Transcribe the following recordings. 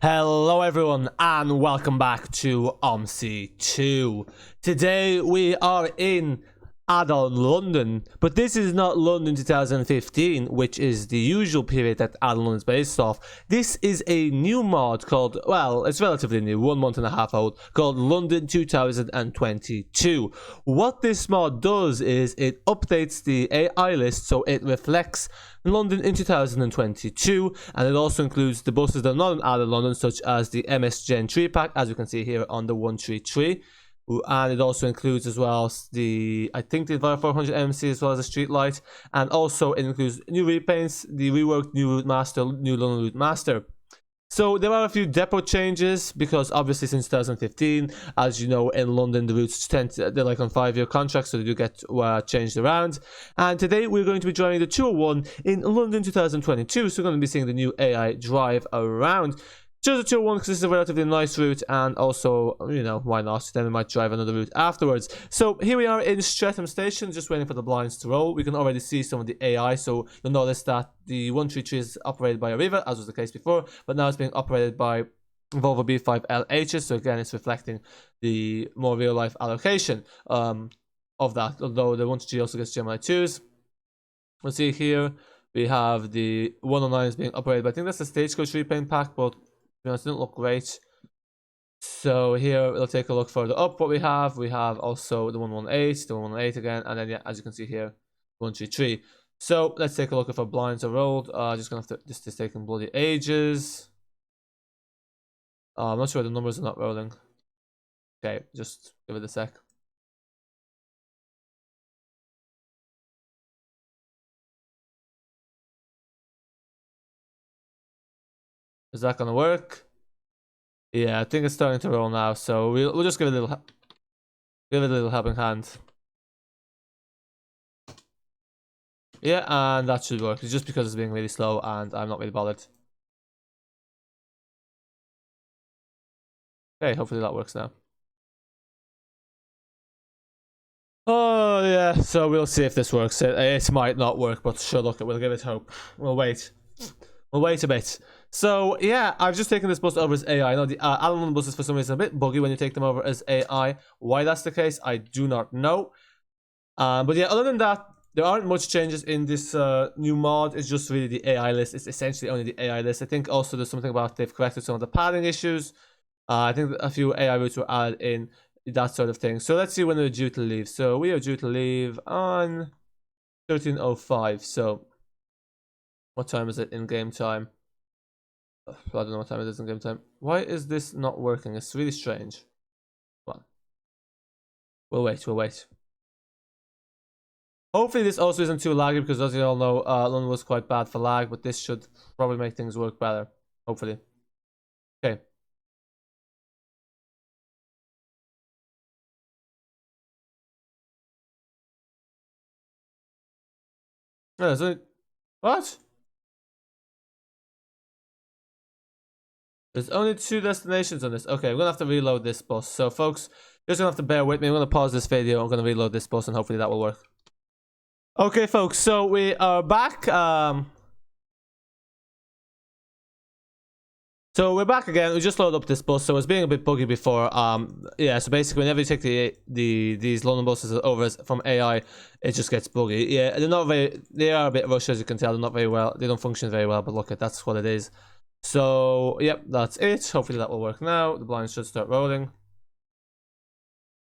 Hello everyone and welcome back to Omsi 2. Today we are in Addon London, but this is not London 2015, which is the usual period that Addon London is based off. This is a new mod called, well, it's relatively new, 1 month and a half old, called London 2022. What this mod does is it updates the AI list so it reflects London in 2022, and it also includes the buses that are not in Addon London, such as the MS Gen 3 pack, as you can see here on the 133. And it also includes as well the, I think, the Enviro 400 MC as well as a street light, and also it includes new repaints, the reworked new route master, new London route master. So there are a few depot changes because obviously since 2015, as you know, in London the routes they're like on 5-year contracts, so they do get changed around. And today we're going to be driving the 201 in London 2022, so we're going to be seeing the new AI drive around. Choose the 201 because this is a relatively nice route, and also, you know, why not? Then we might drive another route afterwards. So here we are in Streatham Station, just waiting for the blinds to roll. We can already see some of the AI, so you'll notice that the 133 is operated by Arriva, as was the case before, but now it's being operated by Volvo B5LHs, so again, it's reflecting the more real-life allocation of that, although the 133 also gets Gemini 2s. We'll see here, we have the 109 is being operated by, I think that's the Stagecoach repaint pack, but to be honest, it didn't look great. So here we'll take a look further up. What we have also the 118, the 118 again, and then yeah, as you can see here, 133. So let's take a look if our blinds are rolled. Just gonna have to, this is taking bloody ages. I'm not sure the numbers are not rolling. Okay, just give it a sec. Is that gonna work? Yeah, I think it's starting to roll now, so we'll just give it a little helping hand. Yeah, and that should work. It's just because it's being really slow and I'm not really bothered. Okay, hopefully that works now. Oh yeah, so we'll see if this works. It might not work, but sure, look, we'll give it hope. We'll wait a bit. So yeah, I've just taken this bus over as AI. I know the Addon London buses for some reason are a bit buggy when you take them over as AI. Why that's the case, I do not know. But yeah, other than that, there aren't much changes in this new mod. It's just really the AI list. It's essentially only the AI list. I think also there's something about they've corrected some of the padding issues. I think a few AI routes were added in, that sort of thing. So let's see when we're due to leave. So we are due to leave on 13:05. So what time is it in game time? I don't know what time it is in game time. Why is this not working? It's really strange. Come on. We'll wait. Hopefully this also isn't too laggy, because as you all know, London was quite bad for lag, but this should probably make things work better. Hopefully. Okay. No, there's only... What? There's only 2 destinations on this. Okay, we're gonna have to reload this bus. So folks, you're just gonna have to bear with me. I'm gonna pause this video. I'm gonna reload this bus and hopefully that will work. Okay folks, so we are back. So we're back again. We just loaded up this bus, so it's being a bit buggy before. Yeah, so basically whenever you take these London buses over from AI, it just gets buggy. Yeah, they are a bit rushed, as you can tell. They're not very well, they don't function very well, but look, that's what it is. So yep, that's it. Hopefully that will work now. The blinds should start rolling.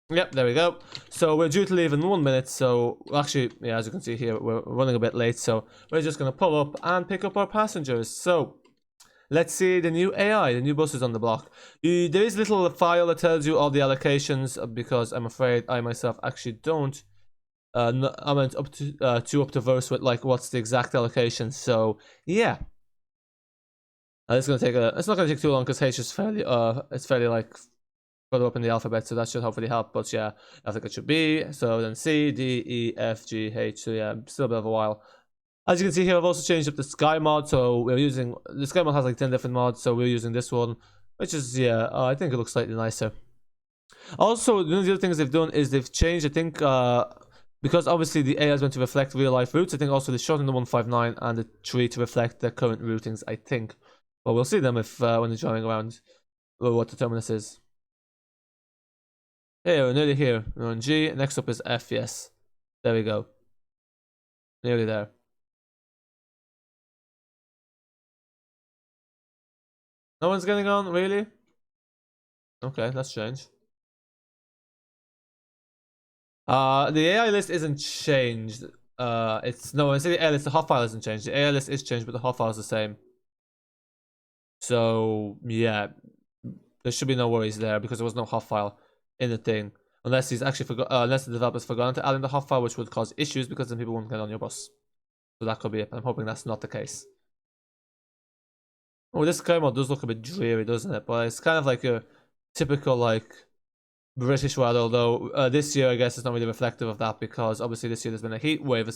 Yep, there we go. So we're due to leave in 1 minute. So actually, yeah, as you can see here, we're running a bit late, so we're just gonna pull up and pick up our passengers. So let's see the new AI, the new buses on the block. There is a little file that tells you all the allocations, because I'm afraid I myself actually don't. I'm up to verse with like what's the exact allocation. So yeah. It's gonna take it's not gonna take too long because H is fairly it's fairly like further up in the alphabet, so that should hopefully help. But yeah, I think it should be. So then C, D, E, F, G, H. So yeah, still a bit of a while. As you can see here, I've also changed up the Sky mod. So we're using the Sky mod has like 10 different mods, so we're using this one, which is yeah, I think it looks slightly nicer. Also, one of the other things they've done is they've changed, I think, because obviously the AI is going to reflect real life routes. I think also they shortened the 159 and the 3 to reflect the current routings, I think. Well, we'll see them if when they're driving around what the terminus is. Hey, we're nearly here. We're on G. Next up is F, yes. There we go. Nearly there. No one's getting on, really? Okay, that's strange. The AI list isn't changed. It's no, instead of the AI list, the hot file isn't changed. The AI list is changed, but the hot file is the same. So yeah, there should be no worries there because there was no hot file in the thing, unless he's actually forgot, unless the developer's forgotten to add in the hot file, which would cause issues because then people won't get on your bus. So that could be it. I'm hoping that's not the case. Oh, this game mode does look a bit dreary, doesn't it? But it's kind of like a typical like British weather, although this year I guess it's not really reflective of that because obviously this year there's been a heat wave.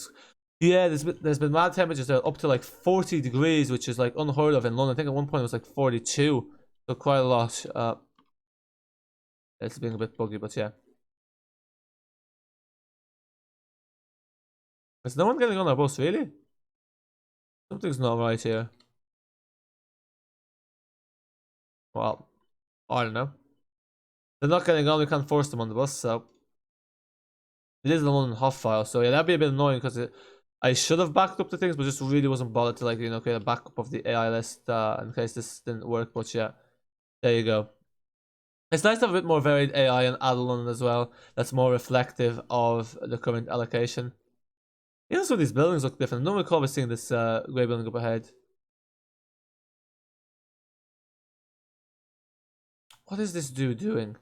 Yeah, there's been mad temperatures that are up to like 40 degrees, which is like unheard of in London. I think at one point it was like 42, so quite a lot. It's being a bit buggy, but yeah. Is no one getting on our bus, really? Something's not right here. Well, I don't know. They're not getting on, we can't force them on the bus, so it is the London hot file, so yeah, that'd be a bit annoying because I should have backed up the things, but just really wasn't bothered to like, you know, create a backup of the AI list in case this didn't work, but yeah, there you go. It's nice to have a bit more varied AI in Addon London as well. That's more reflective of the current allocation. Even some of these buildings look different. I don't recall seeing this grey building up ahead. What is this dude doing?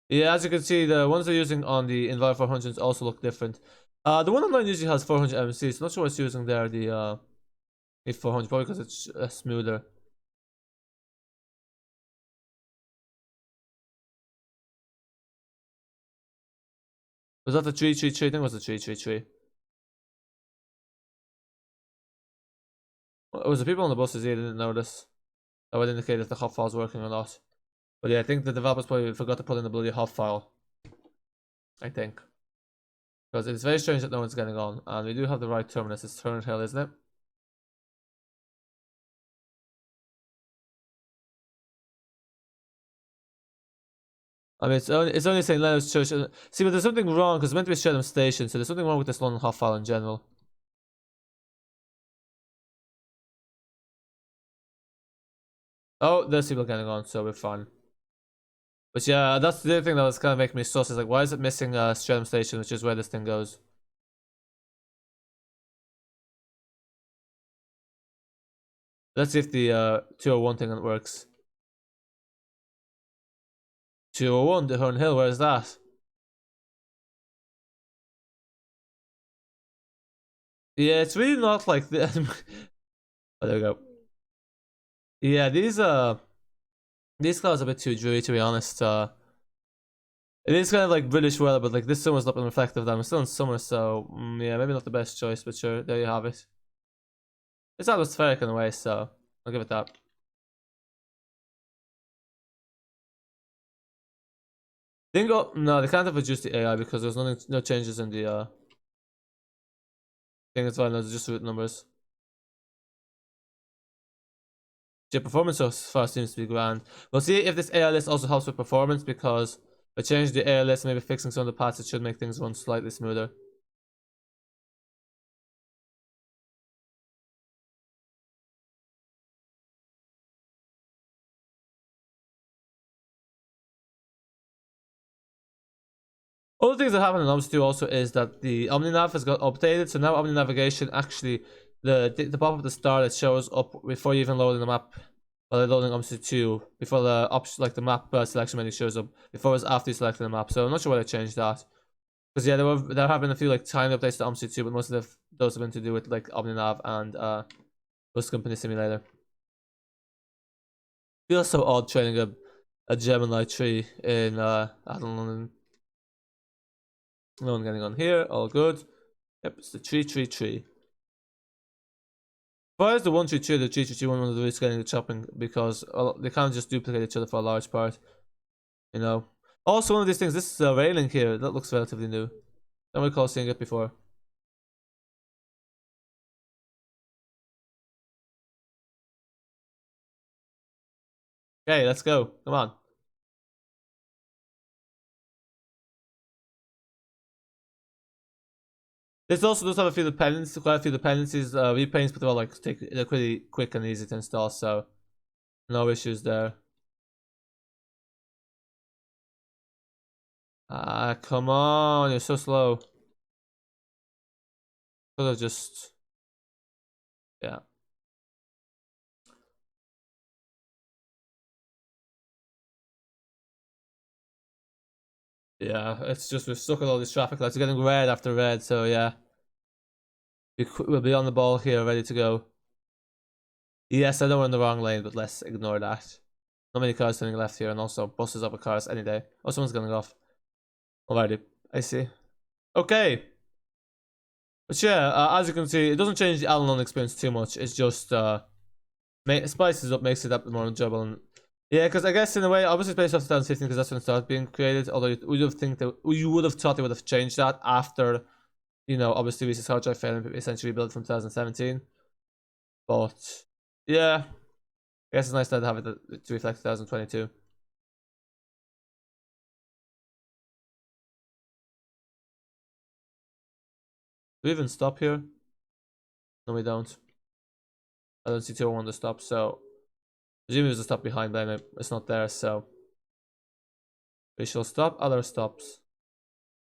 Yeah, as you can see, the ones they're using on the Enviro 400s also look different. The one online usually has 400 MC, so not sure what's using there, the 400, probably because it's smoother. Was that the 333? I think it was the 333. It was the people on the buses here didn't notice. That would indicate if the hot file's working or not. But yeah, I think the developers probably forgot to put in the bloody hot file. I think. Because it's very strange that no one's getting on. And we do have the right terminus. It's Turner Hill, isn't it? I mean, it's only saying Leonard's Church. See, but there's something wrong because it's meant to be Streatham Station, so there's something wrong with this London hot file in general. Oh, there's people getting on, so we're fine. But yeah, that's the other thing that was kind of making me sus. Is like, why is it missing Streatham Station, which is where this thing goes? Let's see if the 201 thing works. 201, the Herne Hill, where is that? Yeah, it's really not like the. Oh, there we go. Yeah, these clouds are a bit too dreary to be honest. It is kind of like British weather, but like this summer's not been reflective of that. I'm still in summer, so yeah, maybe not the best choice, but sure, there you have it. It's atmospheric in a way, so I'll give it that. Dingo, no, they can't have reduced the AI because there's no changes in the thing as well. No, it's just root numbers. Yeah, performance so far seems to be grand. We'll see if this AI list also helps with performance because by changing the AI list, maybe fixing some of the parts, it should make things run slightly smoother. Other things that happen in Omsi 2 also is that the OmniNav has got updated, so now Omni Navigation actually the pop up at the start it shows up before you even load in the map. While loading Omsi 2, before the option like the map selection menu shows up, before it's after you selecting the map. So I'm not sure why they changed that. Because yeah, there have been a few like tiny updates to Omsi 2, but most of those have been to do with like OmniNav and Bus Company Simulator. Feels so odd training a Gemini tree in Addon London. No one getting on here, all good. Yep, it's the tree. Why is the 132 the 332 one of the ways getting the chopping? Because they can't just duplicate each other for a large part. You know. Also, one of these things, this is a railing here. That looks relatively new. Don't recall seeing it before. Okay, let's go. Come on. This also does have a few dependencies, quite a few dependencies, repaints, but they're all like they're pretty quick and easy to install, so no issues there. Ah, come on, you're so slow. Could have just, yeah. Yeah, it's just we're stuck with all these traffic lights. We're getting red after red, so yeah. We'll be on the ball here, ready to go. Yes, I know we're in the wrong lane, but let's ignore that. Not many cars turning left here, and also buses over cars any day. Oh, someone's getting off. Alrighty, I see. Okay. But yeah, as you can see, it doesn't change the Addon London experience too much. It's just spices up, makes it up more enjoyable. And yeah, because I guess in a way, obviously it's based off 2015 because that's when it started being created. Although you would have thought they would have changed that after, you know, obviously Reese's Hard Drive failing, essentially rebuilt from 2017. But yeah, I guess it's nice to have it to reflect 2022. Do we even stop here? No, we don't. I don't see 201 to stop, so presumably there's a stop behind, but it's not there, so we shall stop other stops.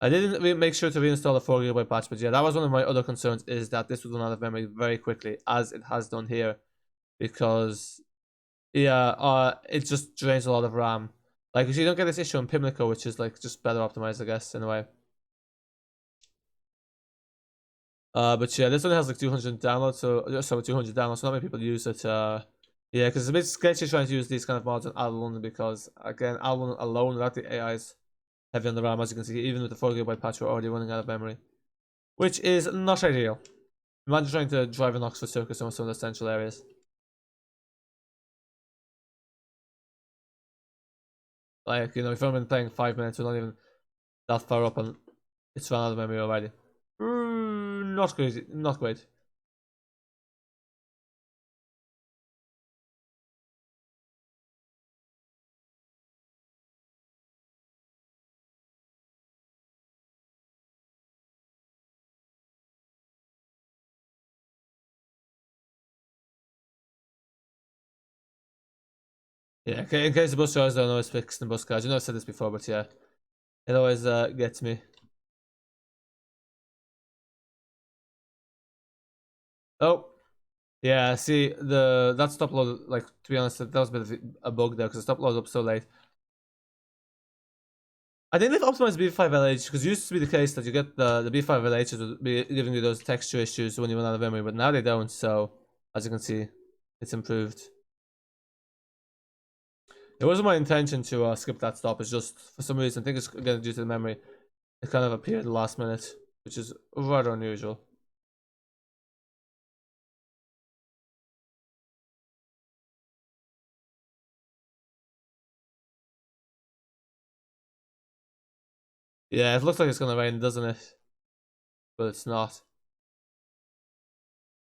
I didn't make sure to reinstall the 4 GB patch, but yeah, that was one of my other concerns, is that this would run out of memory very quickly, as it has done here, because yeah, it just drains a lot of RAM. Like, if you don't get this issue on Pimlico, which is like just better optimized, I guess, in a way. But yeah, this one has like 200 downloads, so 200 downloads. So not many people use it. Yeah, because it's a bit sketchy trying to use these kind of mods on Addon London, because again, Addon London alone without the AIs heavy on the RAM, as you can see, even with the 4 GB patch, we're already running out of memory, which is not ideal. Imagine trying to drive an Oxford Circus in some of the central areas. Like, you know, if I've been playing 5 minutes, we're not even that far up, and it's run out of memory already. Not crazy, not great. Yeah, okay, in case the bus drivers don't know, it's fixing the bus cars. You know, I've said this before, but yeah, it always gets me. Oh, yeah. See, that stop load, like, to be honest, that was a bit of a bug there, because the stop load up so late. I think they've optimized B5LH, because it used to be the case that you get the B5LHs would be giving you those texture issues when you run out of memory, but now they don't. So as you can see, it's improved. It wasn't my intention to skip that stop. It's just, for some reason, I think it's again due to the memory, it kind of appeared at the last minute, which is rather unusual. Yeah, it looks like it's gonna rain, doesn't it? But it's not.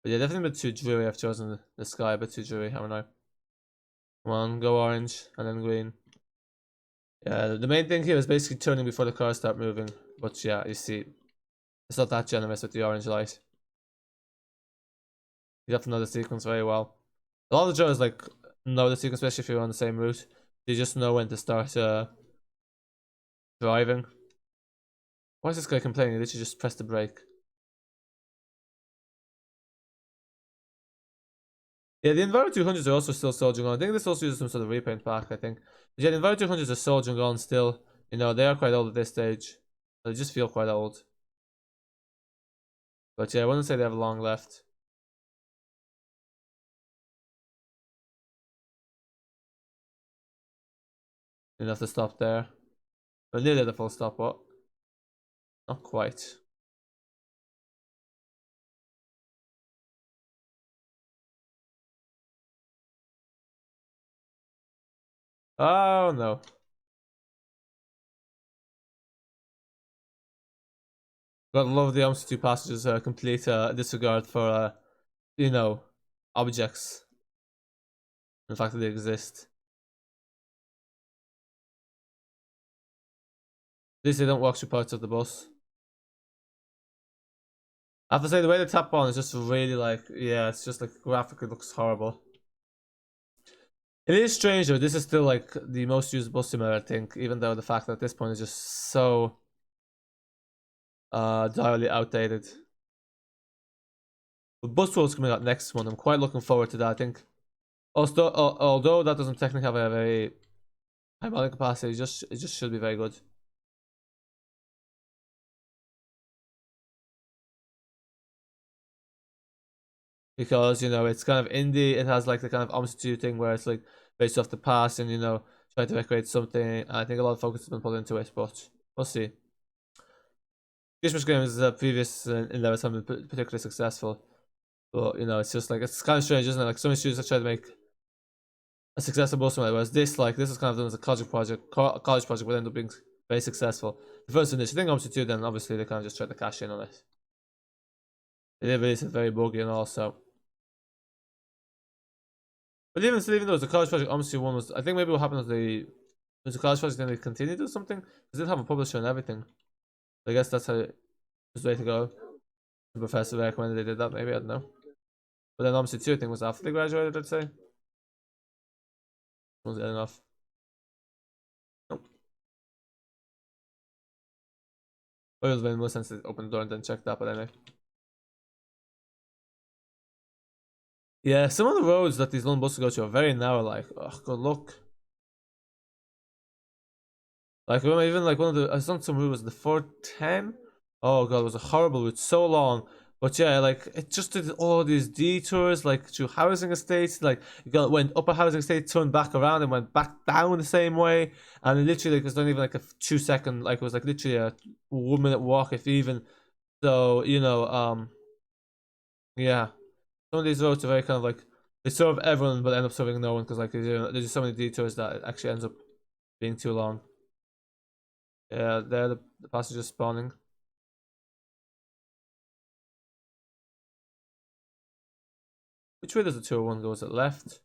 But yeah, definitely a bit too dreary. I've chosen the sky a bit too dreary, haven't I? Come on, go orange and then green. Yeah, the main thing here is basically turning before the cars start moving. But yeah, you see, it's not that generous with the orange light. You have to know the sequence very well. A lot of the drivers like know the sequence, especially if you're on the same route. You just know when to start driving. Why is this guy complaining? He literally just press the brake. Yeah, the Enviro 200s are also still soldiering on. I think this also uses some sort of repaint pack, I think. But yeah, the Enviro 200s are soldiering on still. You know, they are quite old at this stage. They just feel quite old. But yeah, I wouldn't say they have long left. You have to stop there. But nearly at the full stop, what? Not quite. Oh no. Gotta love the Omsi 2 passages complete disregard for, you know, objects. The fact that they exist. least they don't walk through parts of the bus. I have to say, the way they tap on is just really like, yeah, it's just like graphically looks horrible. It is strange though, this is still like the most used bus simulator, I think, even though the fact that at this point is just so direly outdated. But Bus World's coming out next month. I'm quite looking forward to that, I think. Also, although that doesn't technically have a very high modeling capacity, it just should be very good. Because, you know, it's kind of indie, it has like the kind of Omsi thing where it's like based off the past and, you know, trying to recreate something. I think a lot of focus has been put into it, but we'll see. Christmas games previous endeavors haven't been particularly successful. But, you know, it's just like, it's kind of strange, isn't it? Like, some studios have tried to make a successful simulator, whereas this is kind of done as a college project, but ended up being very successful. The first one, I think Omsi 2, then obviously they kind of just tried to cash in on it. They did release it very buggy and all, so. But even still, even though it was a college project, Omsi 1 was, I think maybe what happened was it was a college project, then they continued or something, because they did have a publisher and everything. I guess that's how it was the way to go. The professor recommended they did that, maybe, I don't know. But then Omsi 2, I think, was after they graduated, I'd say. Was getting off. Nope. But it was very more sense to open the door and then check that, but anyway. Yeah, some of the roads that these London buses go to are very narrow, like, oh, good luck. Like, remember, even like one of the, I saw some route was the 410. Oh god, it was a horrible route, so long. But yeah, like, it just did all these detours, like, through housing estates. Like, went up a housing estate, turned back around, and went back down the same way. And it literally, like, it was not even like a 2 second, like, it was like literally a 1 minute walk, if even. So, you know, yeah. Some of these roads are very kind of like, they serve everyone, but end up serving no one, because, like, there's just so many detours that it actually ends up being too long. Yeah, there the passengers spawning. Which way does the 201 go? Is it left?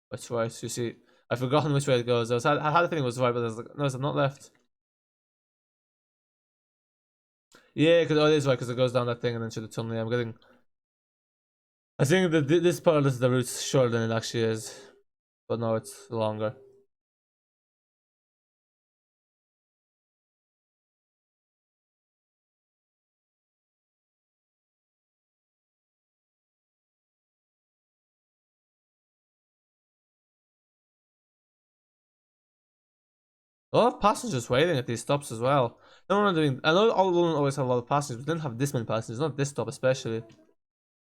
Which way? You see, I've forgotten which way it goes. I had a feeling it was right, but I was like, no, is it not left? Yeah, because it is right, because it goes down that thing and then through the tunnel. Yeah, I'm getting. I think that this part of the route's shorter than it actually is, but no, it's longer. A lot of passengers waiting at these stops as well. No one doing. I know all of them always have a lot of passengers, but didn't have this many passengers. Not this stop especially.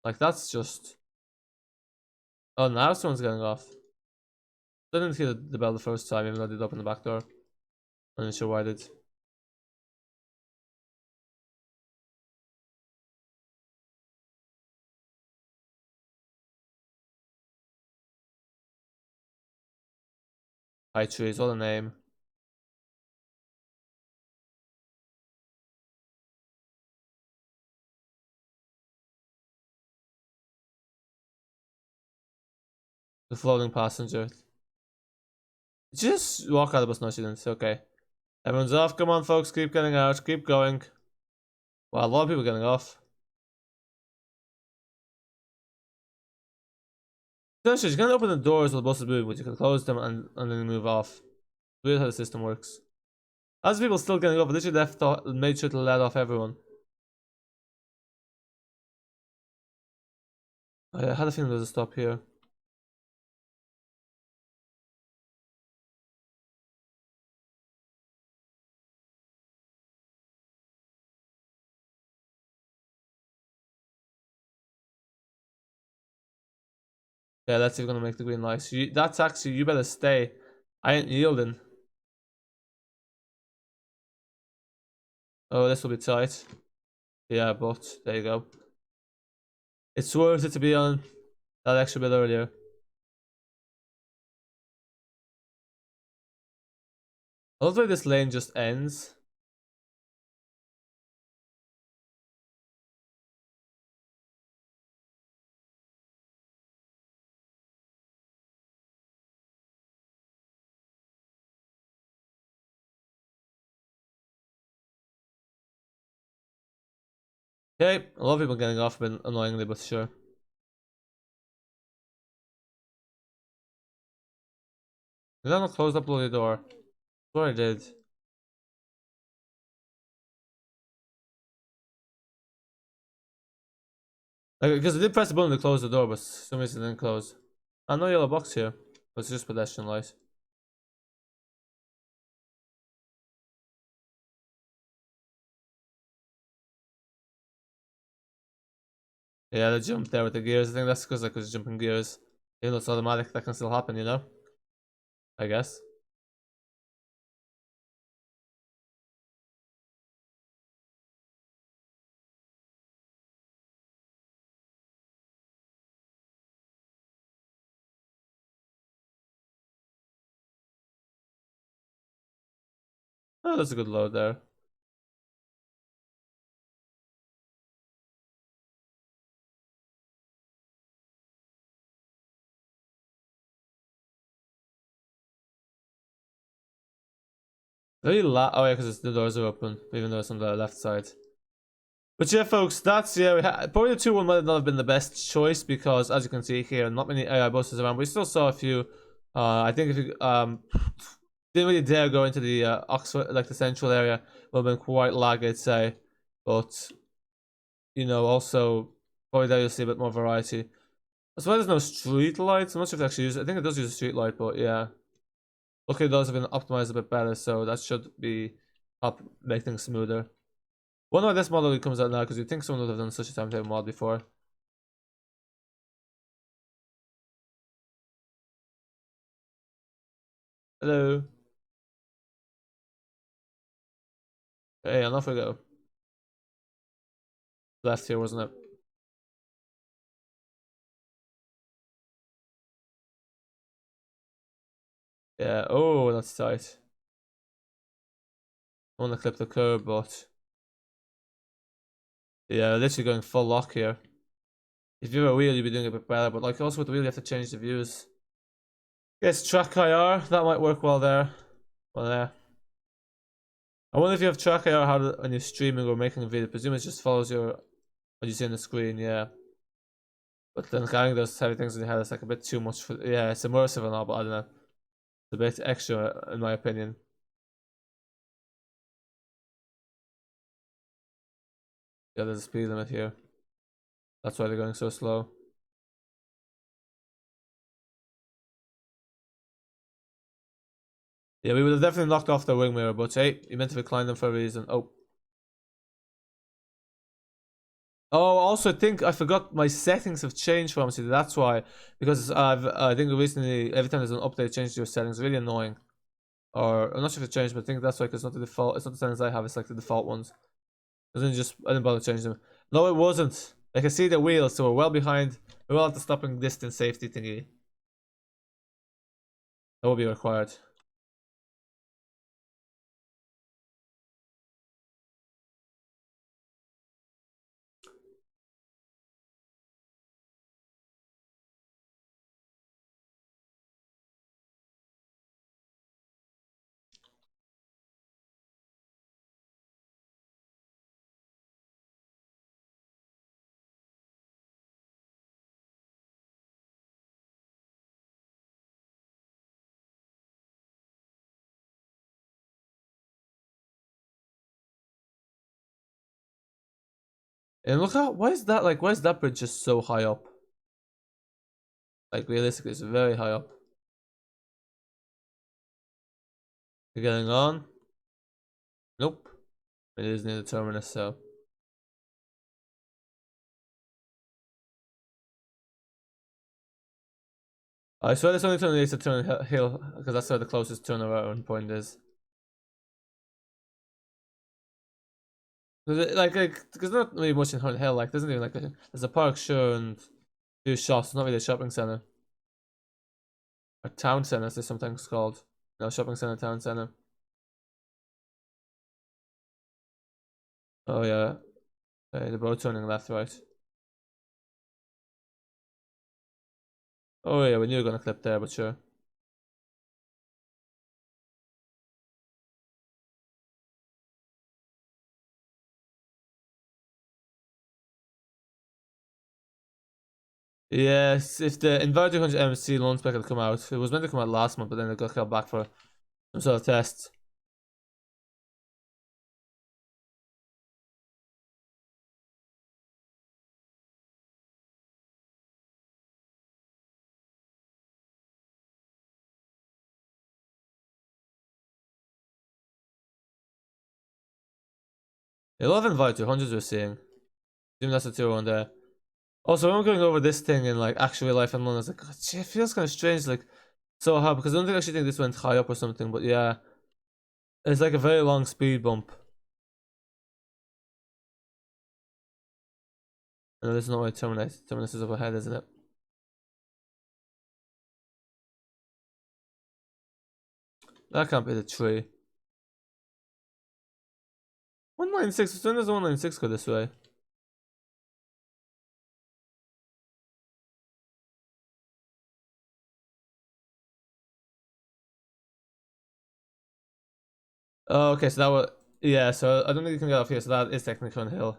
Like that's just. Oh, now someone's getting off. I didn't hear the bell the first time, even though I did open the back door. I'm not sure why I did. High trees, what a name. The floating passenger. Just walk out of the bus, no students. Okay. Everyone's off. Come on, folks. Keep getting out. Keep going. Wow, a lot of people getting off. Essentially, you can't open the doors while the bus is moving, but you can close them and then move off. Weird how the system works. As people still getting off, I literally made sure to let off everyone. I had a feeling there was a stop here. Yeah, that's even gonna make the green light. So that taxi, you better stay. I ain't yielding. Oh, this will be tight. Yeah, but there you go. It's worth it to be on that extra bit earlier. I love the way this lane just ends. Okay, a lot of people getting off, but annoyingly, but sure. Did I not close that bloody door? Swear I did. Like, because I did press the button to close the door, but for some reason it didn't close. No yellow box here. But it's just pedestrian light. Yeah, the jump there with the gears. I think that's because I was jumping gears. Even though it's automatic, that can still happen, you know? I guess. Oh, that's a good load there. Very oh yeah, because the doors are open, even though it's on the left side. But yeah, folks, that's probably the 2-1 might not have been the best choice because, as you can see here, not many AI buses around. We still saw a few. I think if you didn't really dare go into the Oxford, like the central area, would have been quite lag, I'd say. But you know, also probably there you'll see a bit more variety. As well as no street lights. I'm not sure if they actually use it. I think it does use a street light, but yeah. Okay, those have been optimized a bit better, so that should be make things smoother. Wonder why this model comes out now, because you'd think someone would have done such a timetable mod before. Hello. Hey, and off we go. Left here, wasn't it? Yeah. Oh, that's tight. I want to clip the curb, but yeah, literally going full lock here. If you have a wheel, you'd be doing a bit better, but like also with the wheel, you have to change the views. Yes, track IR, that might work well there. Well, yeah. I wonder if you have track IR how when you're streaming or making a video. I presume it just follows your what you see on the screen, yeah. But then carrying those heavy things in your head is like a bit too much for. Yeah, it's immersive and all, but I don't know. It's a bit extra, in my opinion. Yeah, there's a speed limit here. That's why they're going so slow. Yeah, we would have definitely knocked off the wing mirror, but hey, you meant to recline them for a reason. Oh. Oh, also, I think I forgot my settings have changed for Omsi. That's why. Because I think recently, every time there's an update, change your settings. Really annoying. Or, I'm not sure if it changed, but I think that's why, because it's not the default. It's not the settings I have, it's like the default ones. I didn't bother changing them. No, it wasn't. I can see the wheels, so we're well behind. We're well at the stopping distance safety thingy. That will be required. And look how, why is that bridge just so high up? Like, realistically, it's very high up. You're getting on? Nope. It is near the terminus, so. I swear there's only turn needs to turn hill, because that's where the closest turnaround point is. Because there's not really much in Hunt Hill, like, there's not even like there's a park show and two shops, it's not really a shopping center. A town center, as it's sometimes called. No, shopping center, town center. Oh yeah. The road turning left, right. Oh yeah, we knew we were gonna clip there, but sure. Yes, if the Enviro 200 MC launch spec had come out, it was meant to come out last month, but then it got held back for some sort of test. A lot of Enviro 200s we're seeing. Even that's a 201 there. Also, when I'm going over this thing in like actual life in London, I was like, God, gee, it feels kind of strange, like so hard, because I don't actually think this went high up or something, but yeah, it's like a very long speed bump. No, this is not where it terminates. Terminus is up ahead, isn't it? That can't be the tree. 196. When does 196 go this way? Oh, okay, so that was, yeah, so I don't think you can get off here, so that is technically on hill.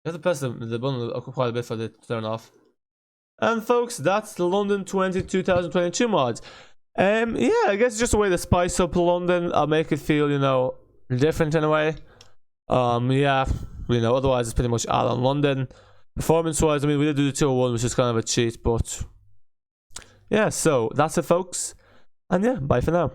You have to press the button quite a bit for it to turn off. And folks, that's the London 2022 mod. Yeah, I guess just a way to spice up London, I'll make it feel, you know, different in a way. Yeah, you know, otherwise it's pretty much Addon London. Performance wise, I mean, we did do the 201, which is kind of a cheat, but yeah, so that's it, folks. And yeah, bye for now.